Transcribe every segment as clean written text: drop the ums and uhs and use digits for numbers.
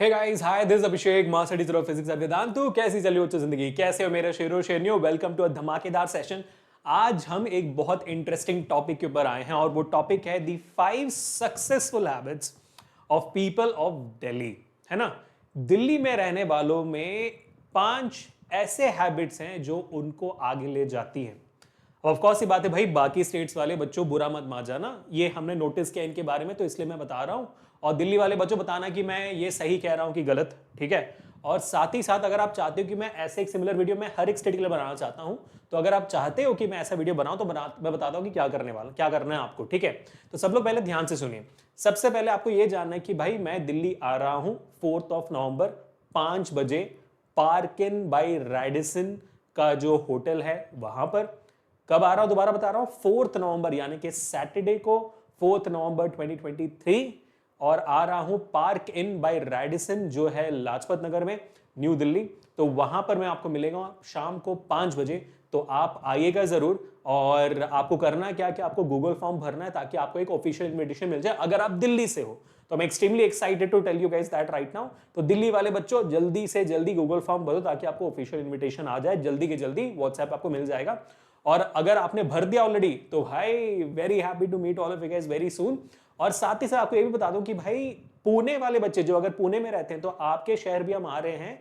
Hey guys, hi, this Abhishek, master teacher of physics at Vedantu. कैसी चली हो जिंदगी? कैसे हो मेरे शेरो शेरनियो? वेलकम टू अ धमाकेदार सेशन। आज हम एक बहुत इंटरेस्टिंग टॉपिक के ऊपर आए हैं और वो टॉपिक है दी 5 successful habits of people of Delhi. है ना? दिल्ली में रहने वालों में 5 ऐसे हैबिट्स हैं जो उनको आगे ले जाती हैं। ऑफ कोर्स ये बात है भाई, बाकी स्टेट्स वाले बच्चों बुरा मत मान जाना, ये हमने नोटिस किया इनके बारे में तो इसलिए मैं बता रहा हूं। और दिल्ली वाले बच्चों बताना कि मैं ये सही कह रहा हूं कि गलत, ठीक है? और साथ ही साथ अगर आप चाहते हो कि मैं ऐसे एक सिमिलर वीडियो मैं हर एक स्टेट के लिए बनाना चाहता हूं, तो अगर आप चाहते हो कि मैं ऐसा वीडियो बनाऊं तो मैं बताता हूं कि क्या करना है आपको, ठीक है? तो सब लोग पहले ध्यान से सुनिए। सबसे पहले आपको यह जानना है कि भाई मैं दिल्ली आ रहा हूं 4 नवंबर 5 बजे पार्क इन बाई रेडिसन का जो होटल है वहां पर। कब आ रहा हूं दोबारा बता रहा हूं, 4 नवंबर यानी कि सैटरडे को 4 नवंबर 2023। और आ रहा हूं पार्क इन बाय रेडिसन जो है लाजपत नगर में, न्यू दिल्ली। तो वहां पर मैं आपको मिलेगा शाम को 5 बजे। तो आप आइएगा जरूर। और आपको करना क्या कि आपको गूगल फॉर्म भरना है ताकि आपको एक ऑफिशियल इन्विटेशन मिल जाए अगर आप दिल्ली से हो। तो मैं extremely excited to tell you guys that right now. तो दिल्ली वाले बच्चों जल्दी से जल्दी गूगल फॉर्म भरो ताकि आपको ऑफिशियल इन्विटेशन आ जाए जल्दी के जल्दी, व्हाट्सएप आपको मिल जाएगा। और अगर आपने भर दिया ऑलरेडी तो भाई very happy to meet all of you guys very soon. और साथ ही साथ आपको ये भी बता दूं कि भाई पुणे वाले बच्चे जो अगर पुणे में रहते हैं तो आपके शहर भी हम आ रहे हैं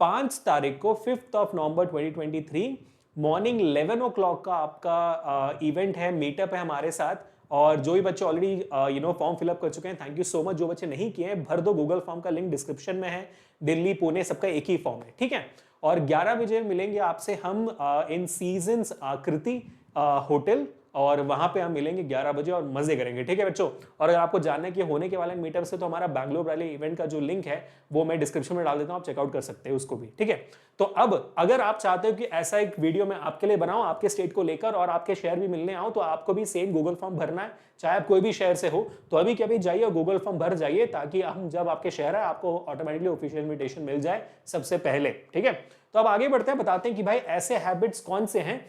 5 तारीख को 5 नवंबर 2023 मॉर्निंग 11 ओ क्लॉक का आपका इवेंट है, मीटअप है हमारे साथ। और जो भी बच्चे ऑलरेडी फॉर्म फिलअप कर चुके हैं, थैंक यू सो मच। जो बच्चे नहीं किए हैं भर दो, गूगल फॉर्म का लिंक डिस्क्रिप्शन में है। दिल्ली पुणे सबका एक ही फॉर्म है, ठीक है? और 11 बजे मिलेंगे आपसे हम इन सीजन्स आकृति होटल, और वहां पे हम मिलेंगे 11 बजे और मजे करेंगे, ठीक है बच्चों? और अगर आपको जानना है कि होने के वाले मीटअप से, तो हमारा बैंगलोर वाले इवेंट का जो लिंक है वो मैं डिस्क्रिप्शन में डाल देता हूं, आप चेकआउट कर सकते हैं उसको भी, ठीक है? तो अब अगर आप चाहते हो कि ऐसा एक वीडियो मैं आपके लिए बनाऊं आपके स्टेट को लेकर और आपके शहर भी मिलने आऊं, तो आपको भी सेम गूगल फॉर्म भरना है, चाहे आप कोई भी शहर से हो। तो अभी के अभी जाइए और गूगल फॉर्म भर जाइए ताकि हम जब आपके शहर है आपको ऑटोमेटिकली ऑफिशियल इन्विटेशन मिल जाए सबसे पहले, ठीक है? तो अब आगे बढ़ते हैं, बताते हैं कि भाई ऐसे हैबिट्स कौन से हैं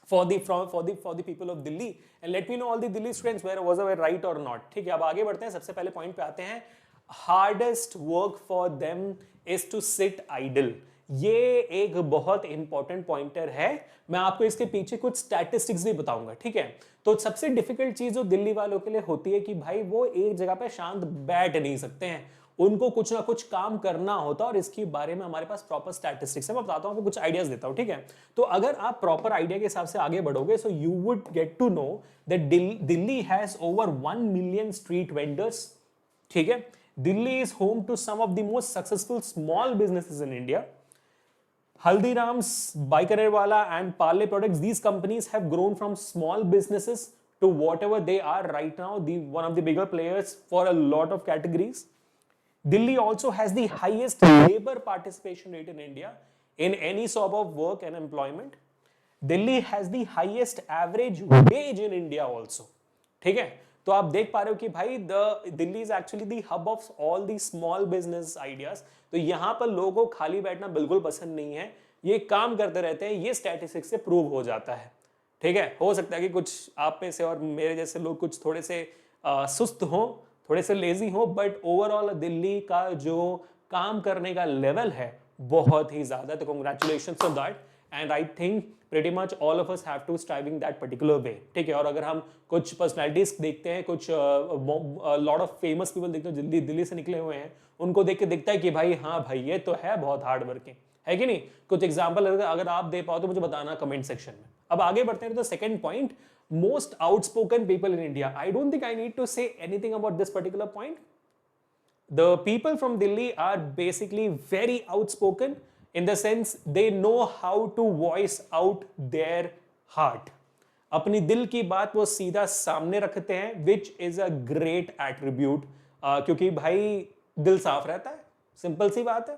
for the people of Delhi, and let me know all the Delhi students where was I right or not, ठीक है? अब आगे बढ़ते हैं, सबसे पहले पॉइंट पे आते हैं। Hardest work for them is to sit idle. ये एक बहुत इंपॉर्टेंट पॉइंटर है, मैं आपको इसके पीछे कुछ स्टैटिस्टिक्स भी बताऊंगा, ठीक है? तो सबसे डिफिकल्ट चीज जो दिल्ली वालों के लिए होती है कि भाई वो एक जगह पे शांत बैठ नहीं सकते हैं, उनको कुछ ना कुछ काम करना होता है। और इसके बारे में हमारे पास प्रॉपर स्टैटिस्टिक्स है, मैं बताता हूं, आपको कुछ आइडियाज देता हूं, ठीक है? तो अगर आप प्रॉपर आइडिया के हिसाब से आगे बढ़ोगे, so you would get to know that Delhi has over 1 million street vendors, ठीक है? Delhi is home to some of the most successful small businesses in India. Haldiram's, Bikanerwala and Parle Products, these companies have grown from small businesses to whatever they are right now, one of the bigger players for a lot of categories. Delhi also has the highest labor participation rate in India in any sort of work and employment. Delhi has the highest average wage in India also, ठीक है? तो आप देख पा रहे हो कि भाई Delhi is actually the hub of all the small business ideas. तो यहां पर लोगों को खाली बैठना बिल्कुल पसंद नहीं है, ये काम करते रहते हैं, ये स्टैटिस्टिक्स से प्रूव हो जाता है, ठीक है? हो सकता है कि कुछ आप में से और मेरे जैसे लोग कुछ थोड़े से सुस्त हो, थोड़े से लेजी हो, बट ओवरऑल दिल्ली का जो काम करने का लेवल है बहुत ही ज्यादा। तो congratulation for that, and I think pretty much all of us have to striving that particular way, ठीक है? और अगर हम कुछ पर्सनैलिटीज देखते हैं, कुछ लॉट ऑफ फेमस पीपल देखते हैं दिल्ली से निकले हुए हैं, उनको देख के दिखता है कि भाई हाँ भाई ये तो है बहुत हार्ड वर्किंग, है कि नहीं? कुछ एग्जांपल अगर आप दे पाओ तो मुझे बताना कमेंट सेक्शन में। अब आगे बढ़ते हैं तो second point, most outspoken people in India. I don't think I need to say anything about this particular point. The people from Delhi are basically very outspoken in the sense they know how to voice out their heart. अपनी दिल की बात वो सीधा सामने रखते हैं, which is a great attribute, क्योंकि भाई दिल साफ रहता है, सिंपल सी बात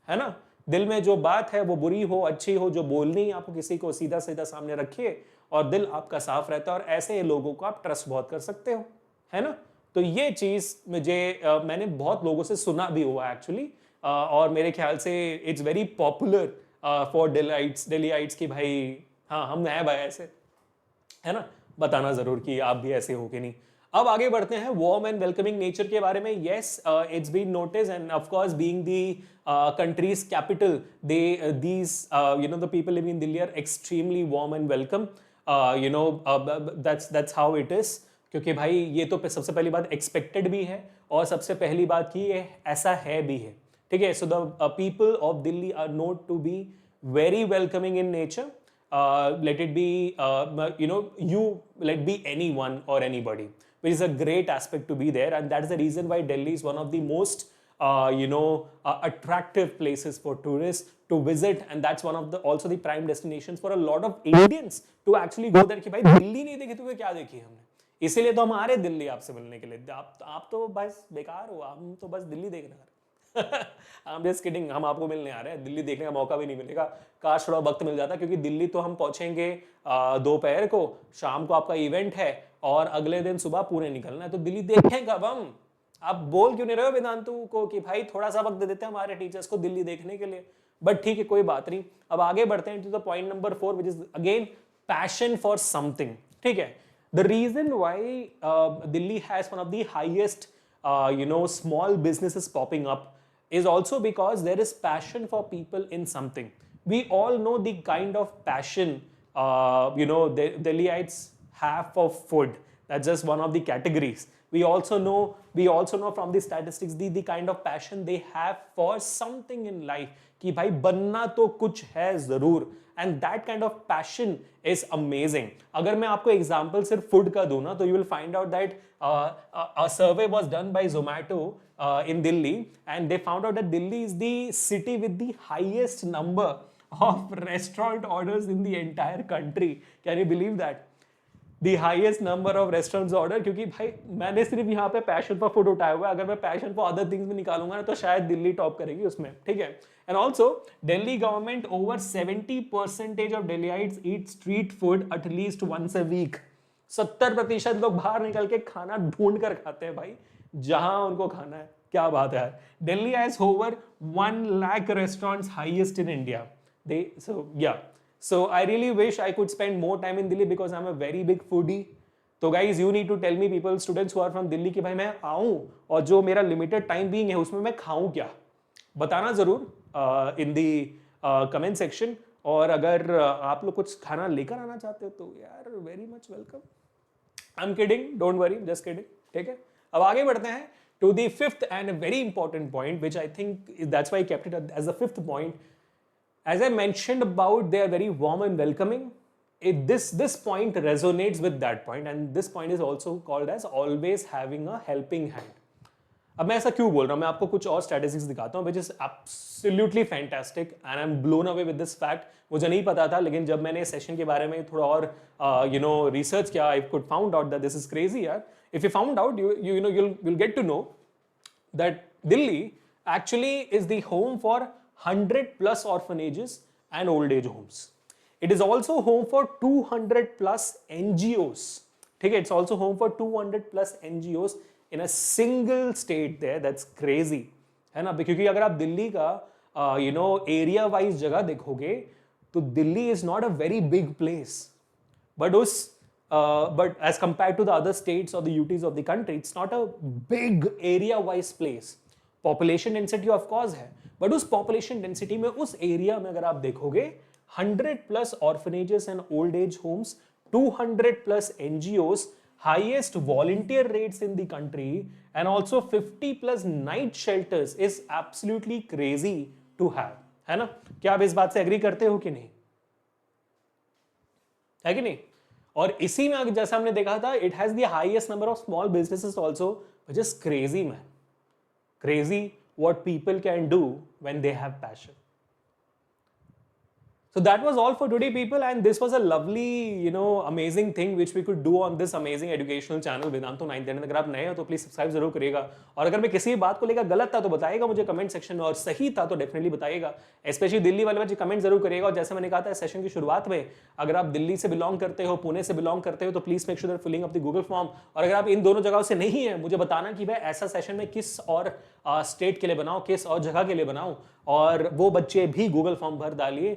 है ना? दिल में जो बात है वो बुरी हो अच्छी हो, जो बोलनी आपको किसी को सीधा सीधा सामने रखिए और दिल आपका साफ रहता है, और ऐसे लोगों को आप ट्रस्ट बहुत कर सकते हो, है ना? तो ये चीज मुझे मैंने बहुत लोगों से सुना भी हुआ एक्चुअली, और मेरे ख्याल से इट्स वेरी पॉपुलर फॉर दिल्लीइट्स की भाई हाँ हम हैं भाई ऐसे, है ना? बताना जरूर कि आप भी ऐसे हो कि नहीं। अब आगे बढ़ते हैं वार्म एंड वेलकमिंग नेचर के बारे में. Yes, it's been notice and of course being the country's capital, they these the people living in Delhi are extremely warm and welcome. That's how it is. क्योंकि भाई ये तो सबसे पहली बात एक्सपेक्टेड भी है और सबसे पहली बात की ये ऐसा है भी है. ठीक है. So the people of Delhi are note to be very welcoming in nature. Let it be, let be anyone or anybody, which is a great aspect to be there, and that is the reason why Delhi is one of the most attractive places for tourists to visit, and that's one of the also the prime destinations for a lot of Indians to actually go there. कि भाई दिल्ली नहीं देखी तो क्या देखी हमने, इसीलिए तो हम आ रहे दिल्ली आपसे मिलने के लिए. आप तो बस बेकार हो, हम तो बस दिल्ली देखने आ रहे. I'm just kidding, हम आपको मिलने आ रहे हैं. दिल्ली देखने का मौका भी नहीं मिलेगा. काश थोड़ा वक्त मिल जाता, क्योंकि दिल्ली तो हम पहुंचेंगे दोपहर को, शाम को आपका इवेंट है और अगले दिन सुबह पुणे निकलना है. तो दिल्ली देखें कब हम? आप बोल क्यों नहीं रहे हो वेदांतु को कि भाई थोड़ा सा वक्त दे देते हैं हमारे टीचर्स को दिल्ली देखने के लिए. बट ठीक है, कोई बात नहीं. अब आगे बढ़ते हैं to the point number 4, which is again passion for something. ठीक है. The reason why Delhi has one of the highest small businesses popping up is also because there is passion for people in something. We all know the kind of passion the Delhiites have for food. That's just one of the categories. We also know from the statistics the kind of passion they have for something in life, कि भाई बनना तो कुछ है जरूर. And that kind of passion is amazing. अगर मैं आपको example सिर्फ food का दूँ ना, तो you will find out that a survey was done by Zomato in Delhi, and they found out that Delhi is the city with the highest number of restaurant orders in the entire country. Can you believe that? The highest number of restaurants order, क्योंकि भाई मैंने सिर्फ यहाँ पे passion for food उठाया हुआ है. अगर मैं पैशन फॉर अदर थिंग्स में निकालूंगा ना, तो शायद दिल्ली टॉप करेगी उसमें. ठीक है. And also Delhi government over 70% of Delhiites eat street food at least once a week. 70% लोग बाहर निकल के खाना ढूंढ कर खाते हैं भाई, जहां उनको खाना है. क्या बात है. Delhi has over 1 lakh restaurants, highest in India. So I really wish I could spend more time in Delhi because I'm a very big foodie. So guys, you need to tell me, people, students who are from Delhi, कि भाई मैं आऊँ और जो मेरा limited time being है उसमें मैं खाऊँ क्या, बताना जरूर in the comment section. और अगर आप लोग कुछ खाना लेकर आना चाहते हो तो यार very much welcome. I'm kidding, don't worry, just kidding. ठीक है. अब आगे बढ़ते हैं to the 5th and a very important point, which I think that's why I kept it as the 5th point. As I mentioned about, they are very warm and welcoming. This point resonates with that point, and this point is also called as always having a helping hand. अब मैं ऐसा क्यों बोल रहा हूँ, मैं आपको कुछ और स्टैटिस्टिक्स दिखाता हूँ, which is absolutely fantastic and I'm blown away with this fact. मुझे नहीं पता था, लेकिन जब मैंने सेशन के बारे में थोड़ा और रिसर्च किया, I could found out that this is crazy यार. If you found out, you'll get to know that Delhi actually is the home for 100+ orphanages and old age homes. It is also home for 200+ NGOs. ठीक है. It's also home for 200+ NGOs in a single state there. That's crazy, है ना. क्योंकि अगर आप दिल्ली का area wise जगह देखोगे तो Delhi is not a very big place, but as compared to the other states or the UTs of the country, it's not a big area wise place. Population density of course है, but उस population density में, उस area में अगर आप देखोगे 100+ orphanages and old age homes, 200+ NGOs, highest volunteer rates in the country, and also 50+ night shelters is absolutely crazy to have. है ना. क्या आप इस बात से एग्री करते हो कि नहीं, है कि नहीं. और इसी में जैसा हमने देखा था, it has the highest number of small businesses also, which is crazy man. Crazy what people can do when they have passion. So that was all for today, people, and this was a lovely, amazing thing which we could do on this amazing educational channel Vedantu 9th. अगर आप नए हो तो please subscribe जरूर करिएगा, और अगर मैं किसी बात को लेकर गलत था तो बताइएगा मुझे कमेंट सेक्शन में, और सही था तो डेफिनेटली बताइएगा. स्पेशली दिल्ली वाले बच्चे कमेंट जरूर करिएगा. और जैसे मैंने कहा था सेशन की शुरुआत में, अगर आप दिल्ली से बिलोंग करते हो, पुणे से बिलोंग करते हो, तो please make sure that filling up the Google form. और अगर आप इन दोनों जगहों से नहीं है, मुझे बताना कि भाई ऐसा सेशन में किस और स्टेट के लिए बनाओ, किस और जगह के लिए बनाओ, और वो बच्चे भी गूगल फॉर्म भर डालिए.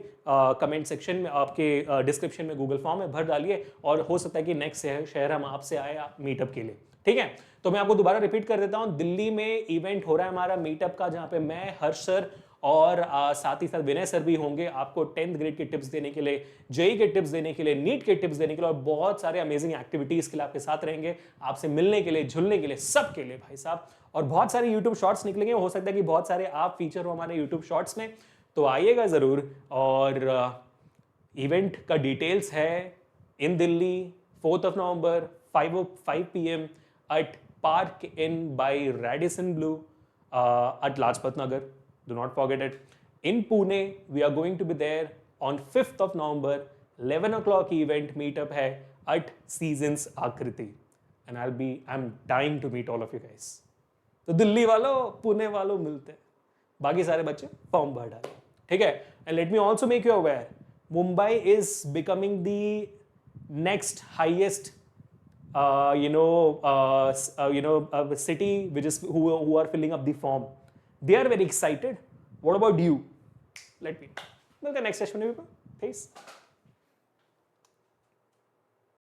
कमेंट सेक्शन में आपके डिस्क्रिप्शन में गूगल फॉर्म है, भर डालिए, और हो सकता है कि नेक्स्ट शहर हम आपसे आए मीटअप के लिए. ठीक है, तो मैं आपको दोबारा रिपीट कर देता हूं, दिल्ली में इवेंट हो रहा है हमारा मीटअप का, जहां पे मैं, हर्ष सर और साथ ही साथ विनय सर भी होंगे आपको 10th ग्रेड के टिप्स देने के लिए, जेई के टिप्स देने के लिए, नीट के टिप्स देने के लिए और बहुत सारे अमेजिंग एक्टिविटीज के लिए आपके साथ रहेंगे, आपसे मिलने के लिए, झुलने के लिए, सब के लिए भाई साहब। और बहुत सारे यूट्यूब शॉर्ट्स निकलेंगे, हो सकता है कि बहुत सारे आप फीचर हो हमारे यूट्यूब शॉर्ट्स में, तो आइएगा जरूर। और इवेंट का डिटेल्स है इन Delhi 4th November 5 p.m. at Park Inn by Radisson Blu at Lajpat Nagar. Do not forget it. In Pune, we are going to be there on 5th November, 11 o'clock event meetup hai at Seasons Akriti. And I'm dying to meet all of you guys. तो दिल्ली वालों, पुणे वालों मिलते हैं, बाकी सारे बच्चे form भर डालें, ठीक है। And let me also make you aware, Mumbai is becoming the next highest city which is who are filling up the form. They are very excited. What about you? Let me know. Next session. Peace.